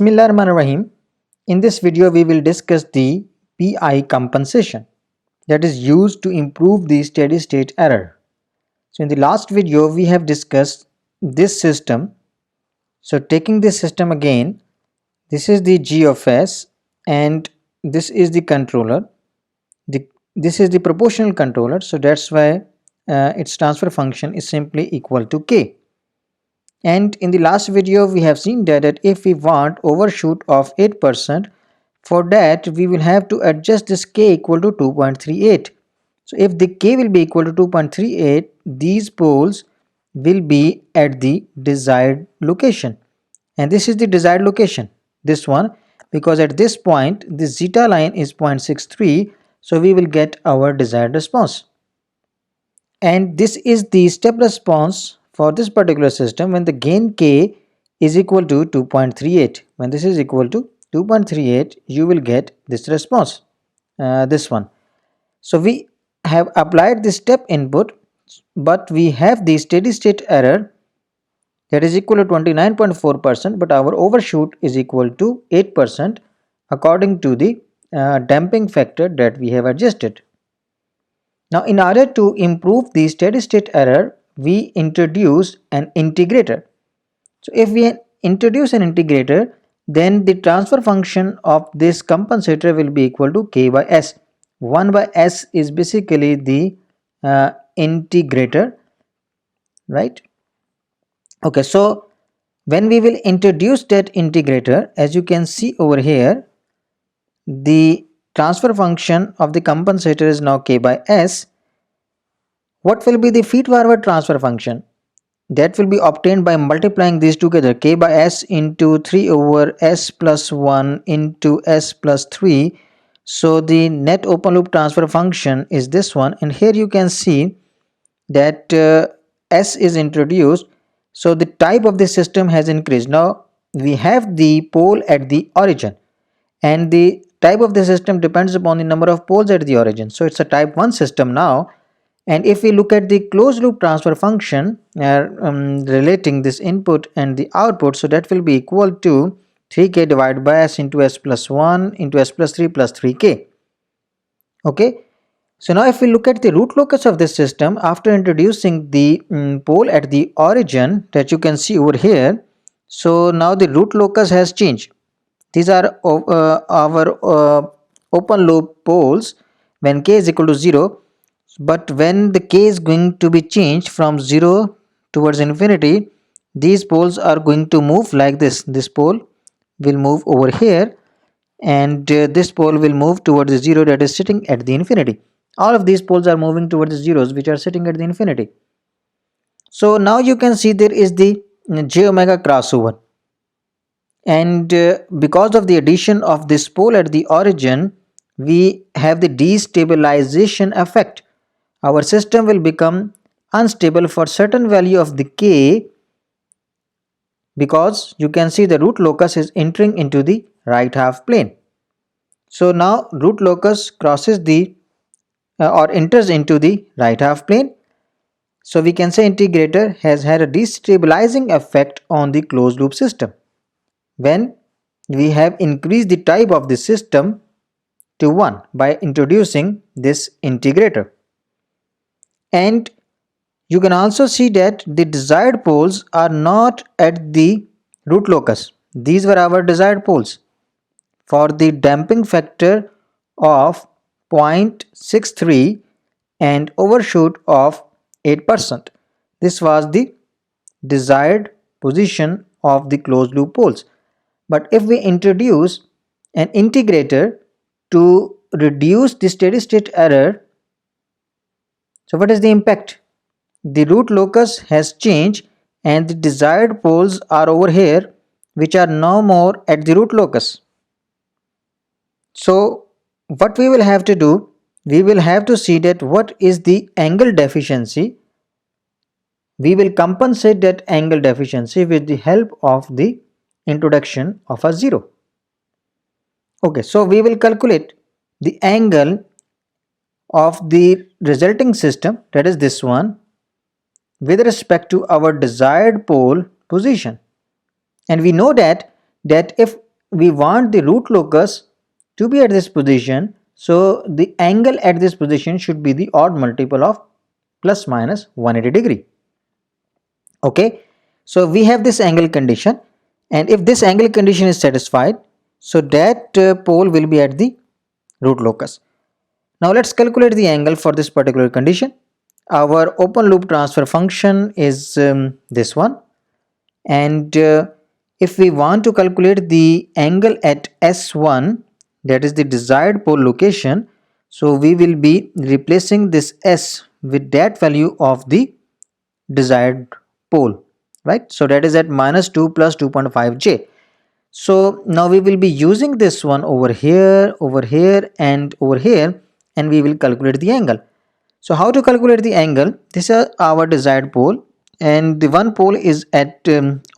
Bismillahirrahmanirrahim. In this video, we will discuss the PI compensation that is used to improve the steady state error. So in the last video, we have discussed this system. So taking this system again, this is the G of S and this is the controller. This is the proportional controller. So that's why its transfer function is simply equal to K. And in the last video we have seen that if we want overshoot of 8%, for that we will have to adjust this K equal to 2.38. So if the K will be equal to 2.38, these poles will be at the desired location, and this is the desired location, this one, because at this point the zeta line is 0.63, so we will get our desired response. And this is the step response for this particular system when the gain K is equal to 2.38. When this is equal to 2.38, you will get this response, this one. So we have applied the step input, but we have the steady state error that is equal to 29.4%, but our overshoot is equal to 8% according to the damping factor that we have adjusted. Now, in order to improve the steady state error, we introduce an integrator. So if we introduce an integrator, then the transfer function of this compensator will be equal to K by S. 1 by S is basically the integrator, right? Okay, so when we will introduce that integrator, as you can see over here, the transfer function of the compensator is now K by S. What will be the feed forward transfer function? That will be obtained by multiplying these together, K by S into 3 over S plus 1 into S plus 3. So the net open loop transfer function is this one, and here you can see that S is introduced, so the type of the system has increased. Now we have the pole at the origin, and the type of the system depends upon the number of poles at the origin, so it's a type 1 system now. And if we look at the closed loop transfer function relating this input and the output, so that will be equal to 3k divided by S into S plus 1 into S plus 3 plus 3k. Okay, so now if we look at the root locus of this system after introducing the pole at the origin that you can see over here, so now the root locus has changed. These are our open loop poles when k is equal to 0, but when the k is going to be changed from 0 towards infinity, these poles are going to move like this. This pole will move over here, and this pole will move towards the 0 that is sitting at the infinity. All of these poles are moving towards the zeros which are sitting at the infinity. So now you can see there is the j omega crossover, and because of the addition of this pole at the origin, we have the destabilization effect. Our system will become unstable for certain value of the k, because you can see the root locus is entering into the right half plane. So now root locus crosses the or enters into the right half plane. So we can say integrator has had a destabilizing effect on the closed loop system when we have increased the type of the system to 1 by introducing this integrator. And you can also see that the desired poles are not at the root locus. These were our desired poles for the damping factor of 0.63 and overshoot of 8%. This was the desired position of the closed loop poles. But if we introduce an integrator to reduce the steady state error, so what is the impact? The root locus has changed and the desired poles are over here, which are no more at the root locus. So what we will have to do, we will have to see that what is the angle deficiency. We will compensate that angle deficiency with the help of the introduction of a 0. Okay, so we will calculate the angle of the resulting system, that is this one, with respect to our desired pole position. And we know that if we want the root locus to be at this position, so the angle at this position should be the odd multiple of plus minus 180 degree. Okay, so we have this angle condition, and if this angle condition is satisfied, so that pole will be at the root locus. Now let's calculate the angle for this particular condition. Our open loop transfer function is this one, and if we want to calculate the angle at S1, that is the desired pole location, so we will be replacing this S with that value of the desired pole, right? So that is at minus 2 plus 2.5 J. So now we will be using this one over here, and over here, and we will calculate the angle. So how to calculate the angle? This is our desired pole, and the one pole is at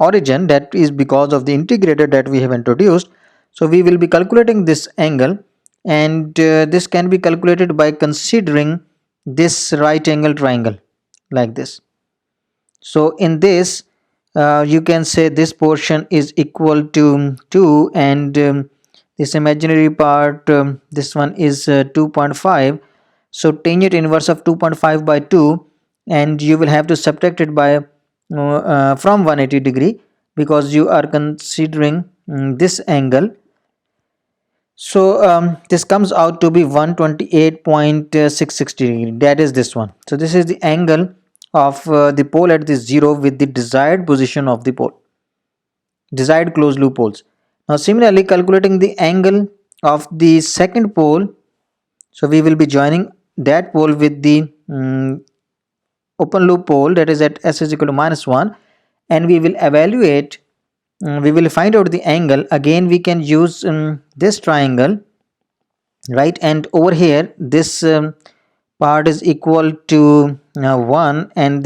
origin. That is because of the integrator that we have introduced. So we will be calculating this angle, and this can be calculated by considering this right angle triangle like this. So in this, you can say this portion is equal to 2, and this imaginary part, this one is 2.5. So tangent inverse of 2.5 by 2, and you will have to subtract it by from 180 degree, because you are considering this angle. So this comes out to be 128.660 degree. That is this one. So this is the angle of the pole at this 0 with the desired position of the pole, desired closed loop poles. Now similarly, calculating the angle of the second pole, so we will be joining that pole with the open loop pole, that is at S is equal to minus 1, and we will evaluate, we will find out the angle. Again we can use this triangle, right? And over here this part is equal to 1, and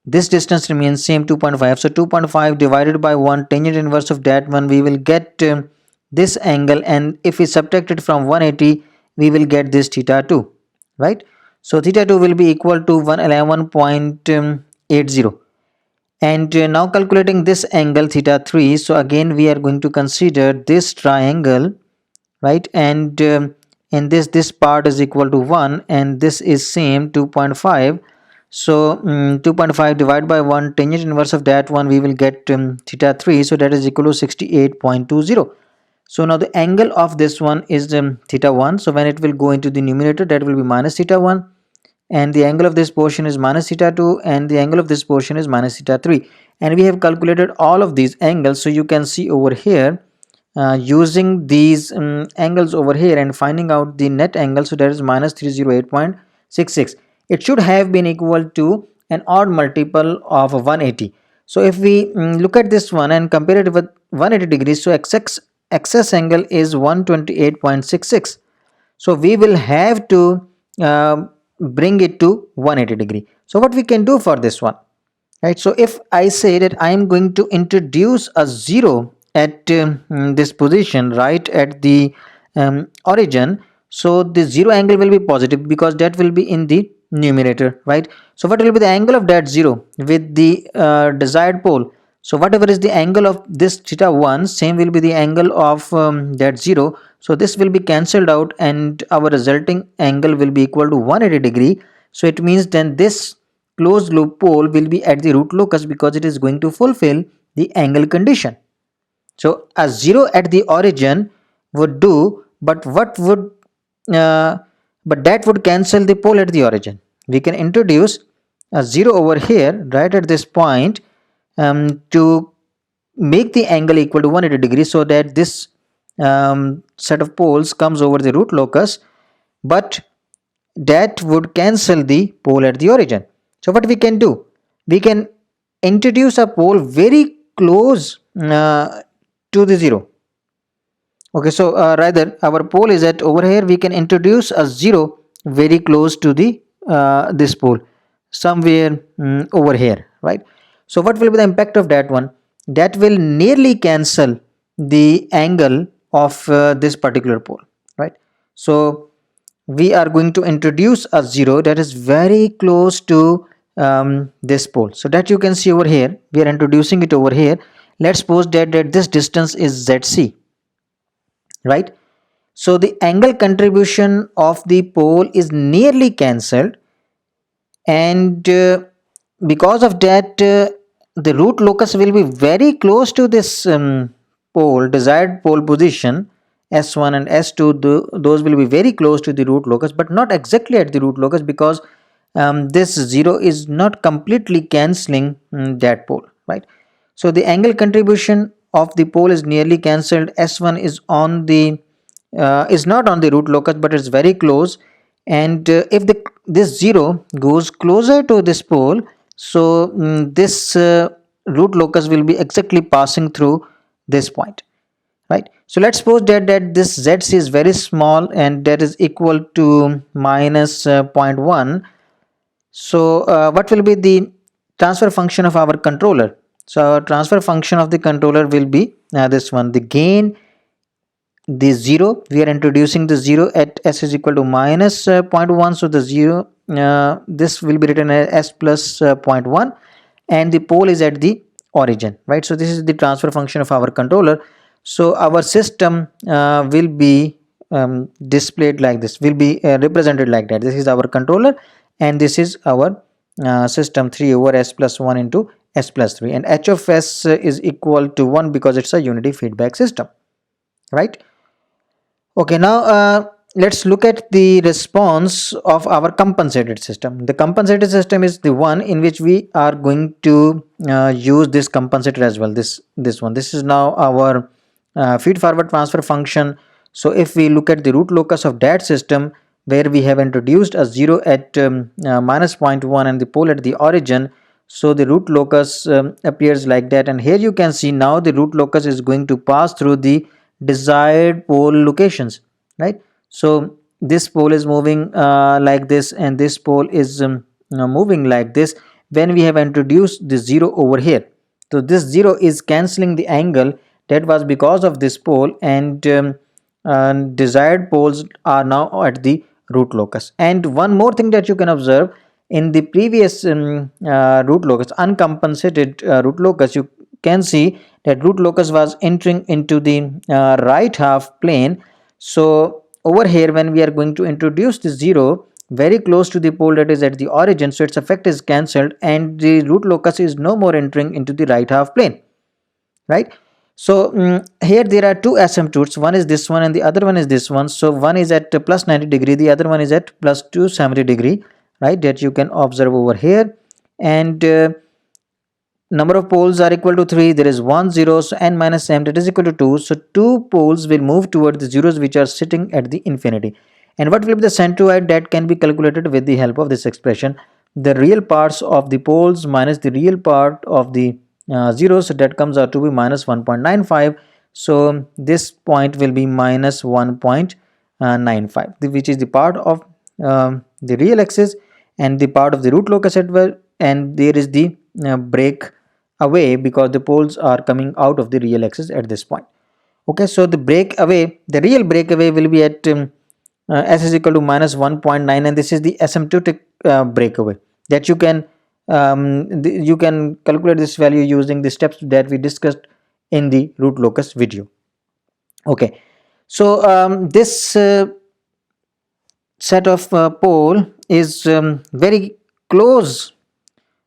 this distance remains same, 2.5. So 2.5 divided by 1, tangent inverse of that one, we will get this angle, and if we subtract it from 180, we will get this theta 2, right? So theta 2 will be equal to 111.80. And now calculating this angle theta 3, so again we are going to consider this triangle, right? And in this part is equal to 1, and this is same 2.5. So 2.5 divided by 1, tangent inverse of that one, we will get theta 3, so that is equal to 68.20. So now the angle of this one is theta 1, so when it will go into the numerator, that will be minus theta 1, and the angle of this portion is minus theta 2, and the angle of this portion is minus theta 3, and we have calculated all of these angles. So you can see over here, using these angles over here and finding out the net angle, so that is minus 308.66. It should have been equal to an odd multiple of 180. So if we look at this one and compare it with 180 degrees, so excess angle is 128.66. so we will have to bring it to 180 degree. So what we can do for this one, right? So if I say that I am going to introduce a 0 at this position, right at the origin, so the 0 angle will be positive because that will be in the numerator, right? So what will be the angle of that 0 with the desired pole? So whatever is the angle of this theta 1, same will be the angle of that 0. So this will be cancelled out, and our resulting angle will be equal to 180 degree. So it means then this closed loop pole will be at the root locus, because it is going to fulfill the angle condition. So a 0 at the origin would do, but what would but that would cancel the pole at the origin. We can introduce a 0 over here right at this point to make the angle equal to 180 degrees, so that this set of poles comes over the root locus, but that would cancel the pole at the origin. So what we can do, we can introduce a pole very close to the 0. Okay, so rather our pole is at over here, we can introduce a 0 very close to the this pole, somewhere over here, right? So what will be the impact of that one? That will nearly cancel the angle of this particular pole, right? So we are going to introduce a 0 that is very close to this pole, so that you can see over here, we are introducing it over here. let's suppose that this distance is ZC, right? So the angle contribution of the pole is nearly cancelled, and because of that the root locus will be very close to this pole, desired pole position S1 and S2. Those will be very close to the root locus, but not exactly at the root locus, because this 0 is not completely cancelling that pole, right? So the angle contribution of the pole is nearly cancelled. S1 is not on the root locus, but it's very close. And if this 0 goes closer to this pole, so this root locus will be exactly passing through this point, right? So let's suppose that this ZC is very small, and that is equal to minus 0.1. So what will be the transfer function of our controller? So our transfer function of the controller will be this one, the gain, the 0. We are introducing the 0 at s is equal to minus 0.1. So the 0, this will be written as s plus 0.1, and the pole is at the origin, right? So this is the transfer function of our controller. So our system will be displayed like this, will be represented like that. This is our controller, and this is our system 3 over s plus 1 into s plus 3, and h of s is equal to 1 because it's a unity feedback system, right? Okay, now let's look at the response of our compensated system. The compensated system is the one in which we are going to use this compensator as well. This is now our feed forward transfer function. So if we look at the root locus of that system, where we have introduced a 0 at minus 0.1 and the pole at the origin, so the root locus appears like that. And here you can see now the root locus is going to pass through the desired pole locations, right? So this pole is moving like this, and this pole is moving like this when we have introduced the 0 over here. So this 0 is cancelling the angle that was because of this pole, and desired poles are now at the root locus. And one more thing that you can observe, in the previous root locus, uncompensated root locus, you can see that root locus was entering into the right half plane. So over here, when we are going to introduce the 0 very close to the pole that is at the origin, so its effect is cancelled, and the root locus is no more entering into the right half plane, right? So here there are two asymptotes. One is this one and the other one is this one. So one is at plus 90 degree, the other one is at plus 270 degree, right? That you can observe over here. And number of poles are equal to 3. There is 1 0, so n minus m, that is equal to 2. So 2 poles will move toward the zeros which are sitting at the infinity. And what will be the centroid? That can be calculated with the help of this expression, the real parts of the poles minus the real part of the zeros. So that comes out to be minus 1.95. So this point will be minus 1.95, which is the part of the real axis and the part of the root locus as well. And there is the break away because the poles are coming out of the real axis at this point. Okay, so the real breakaway will be at s is equal to minus 1.9, and this is the asymptotic breakaway that you can calculate this value using the steps that we discussed in the root locus video. Okay, so this set of pole is very close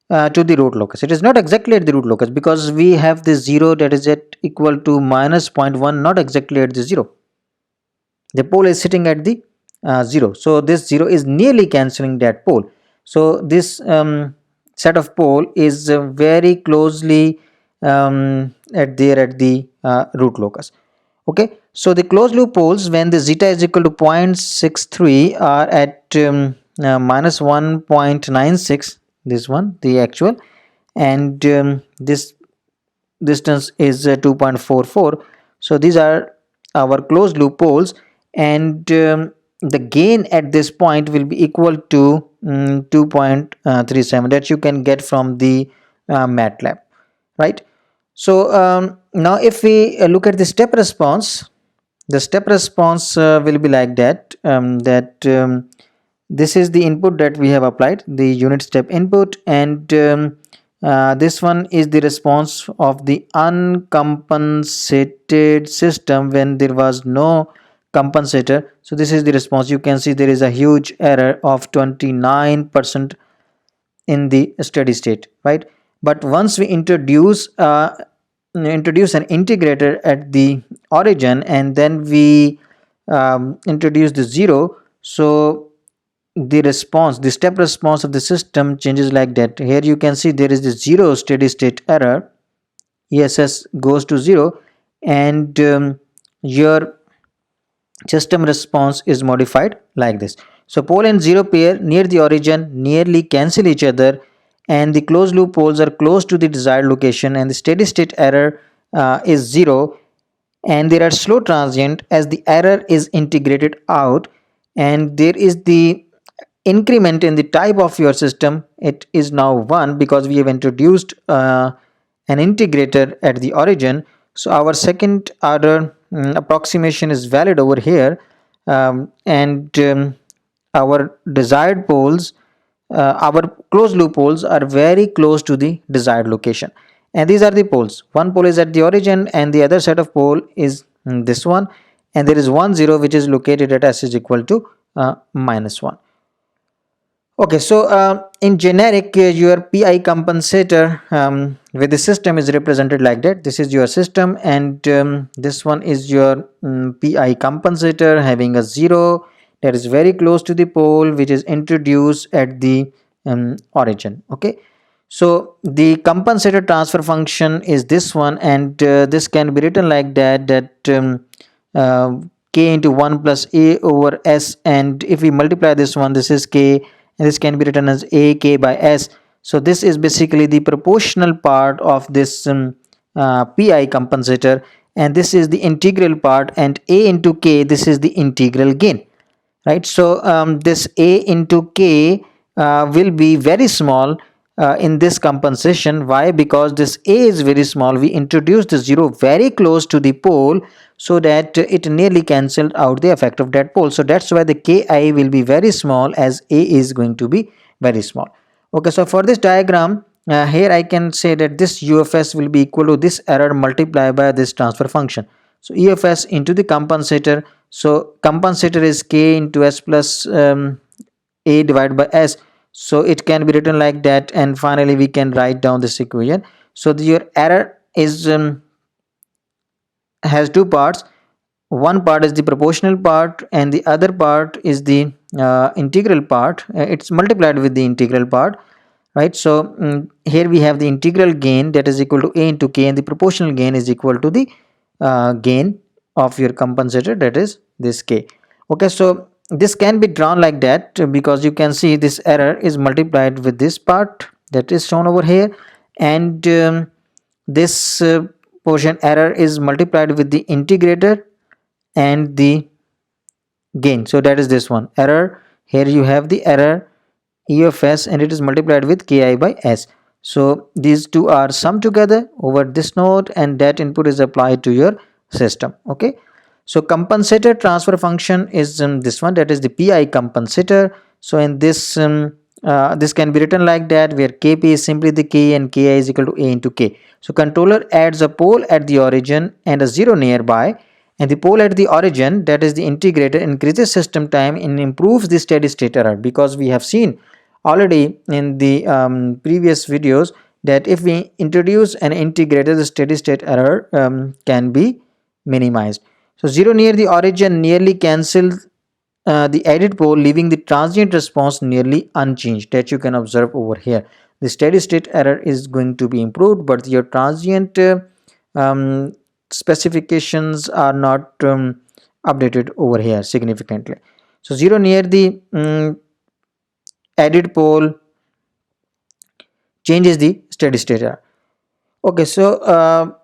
to the root locus. It is not exactly at the root locus because we have this 0 that is at equal to minus 0.1, not exactly at the 0. The pole is sitting at the 0. So this 0 is nearly cancelling that pole. So this set of pole is very closely at the root locus. Okay, so the closed loop poles, when the zeta is equal to 0.63, are at minus 1.96, this one, the actual, and this distance is 2.44. So these are our closed loop poles, and the gain at this point will be equal to 2.37, that you can get from the MATLAB, right? So now if we look at the step response, the step response will be like that, this is the input that we have applied, the unit step input, and This one is the response of the uncompensated system when there was no compensator. So this is the response. You can see there is a huge error of 29% in the steady state, right? But once we introduce an integrator at the origin, and then we introduce the zero, so the step response of the system changes like that. Here you can see there is the zero steady state error. ESS goes to zero, and your system response is modified like this. So pole and zero pair near the origin nearly cancel each other, and the closed loop poles are close to the desired location, and the steady state error is zero, and there are slow transient as the error is integrated out, and there is the increment in the type of your system. It is now 1 because we have introduced an integrator at the origin. So our second order approximation is valid over here, and our desired poles, our closed loop poles are very close to the desired location, and these are the poles. One pole is at the origin and the other set of pole is this one, and there is 1 0 which is located at s is equal to -1. Okay, so in generic, your PI compensator with the system is represented like that. This is your system, and this one is your PI compensator having a 0 that is very close to the pole which is introduced at the origin. Okay, so the compensator transfer function is this one, and this can be written like that k into 1 plus a over s, and if we multiply this one, this is k, and this can be written as a k by s. So this is basically the proportional part of this PI compensator, and this is the integral part, and a into k, this is the integral gain, right? So this a into k will be very small in this compensation. Why? Because this a is very small. We introduced the 0 very close to the pole so that it nearly cancelled out the effect of that pole. So that's why the ki will be very small, as a is going to be very small. Okay, so for this diagram, here I can say that this UFS will be equal to this error multiplied by this transfer function. So UFS into the compensator. So compensator is k into s plus a divided by s. So it can be written like that, and finally we can write down this equation. So your error is has two parts. One part is the proportional part, and the other part is the integral part. It's multiplied with the integral part, right? So here we have the integral gain that is equal to a into k, and the proportional gain is equal to the gain of your compensator, that is this k. Okay, so this can be drawn like that because you can see this error is multiplied with this part that is shown over here, and this portion error is multiplied with the integrator and the gain. So that is this one error. Here you have the error E of s, and it is multiplied with ki by s. So these two are summed together over this node, and that input is applied to your system. Okay, so compensator transfer function is this one, that is the PI compensator. So in this this can be written like that, where kp is simply the k and ki is equal to a into k. So controller adds a pole at the origin and a 0 nearby, and the pole at the origin, that is the integrator, increases system time and improves the steady state error, because we have seen already in the previous videos that if we introduce an integrator, the steady state error can be minimized. So 0 near the origin nearly cancels the added pole, leaving the transient response nearly unchanged, that you can observe over here. The steady state error is going to be improved, but your transient specifications are not updated over here significantly. So 0 near the added pole changes the steady state error. Okay, so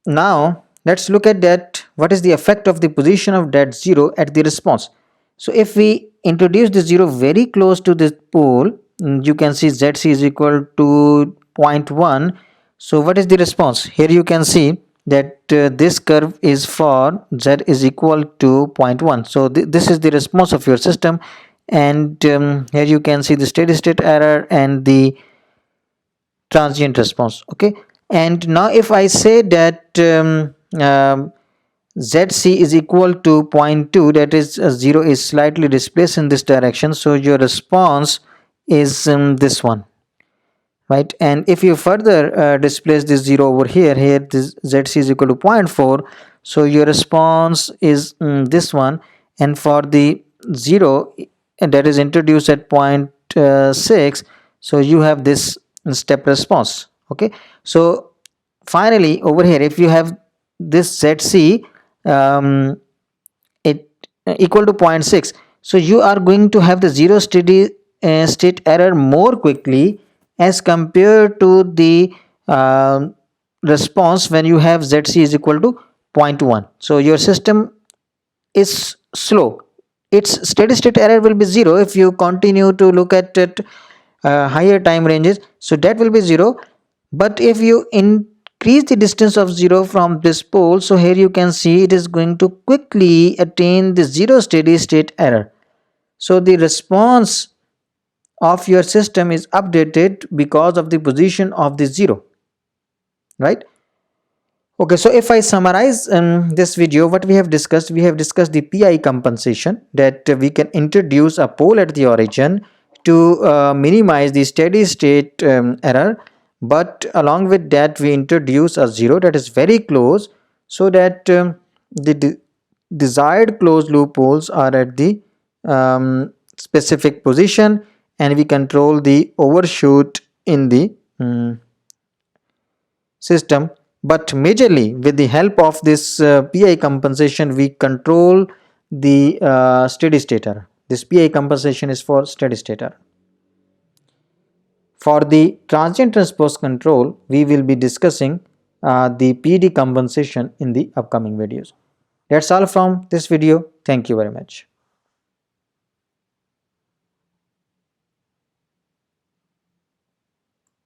now let's look at that. What is the effect of the position of that 0 at the response? So if we introduce the 0 very close to this pole, you can see zc is equal to 0.1. So what is the response? Here you can see that this curve is for z is equal to 0.1. So this is the response of your system, and here you can see the steady state error and the transient response. Okay, and now if I say that ZC is equal to 0.2, that is 0 is slightly displaced in this direction, so your response is this one, right? And if you further displace this 0 over here, this ZC is equal to 0.4, so your response is this one. And for the 0 that is introduced at 0.6, so you have this step response. Okay, so finally over here, if you have this ZC it equal to 0.6, so you are going to have the zero steady state error more quickly as compared to the response when you have ZC is equal to 0.1. So your system is slow. Its steady state error will be 0 if you continue to look at it higher time ranges, so that will be 0. But if you increase the distance of 0 from this pole, so here you can see it is going to quickly attain the 0 steady state error. So the response of your system is updated because of the position of the 0, right? Okay, so if I summarize this video, what we have discussed the PI compensation, that we can introduce a pole at the origin to minimize the steady state error, but along with that we introduce a 0 that is very close, so that the desired closed loop poles are at the specific position, and we control the overshoot in the system. But majorly with the help of this PI compensation, we control the steady state error. This PI compensation is for steady state error. For the transient response control, we will be discussing the PD compensation in the upcoming videos. That's all from this video. Thank you very much.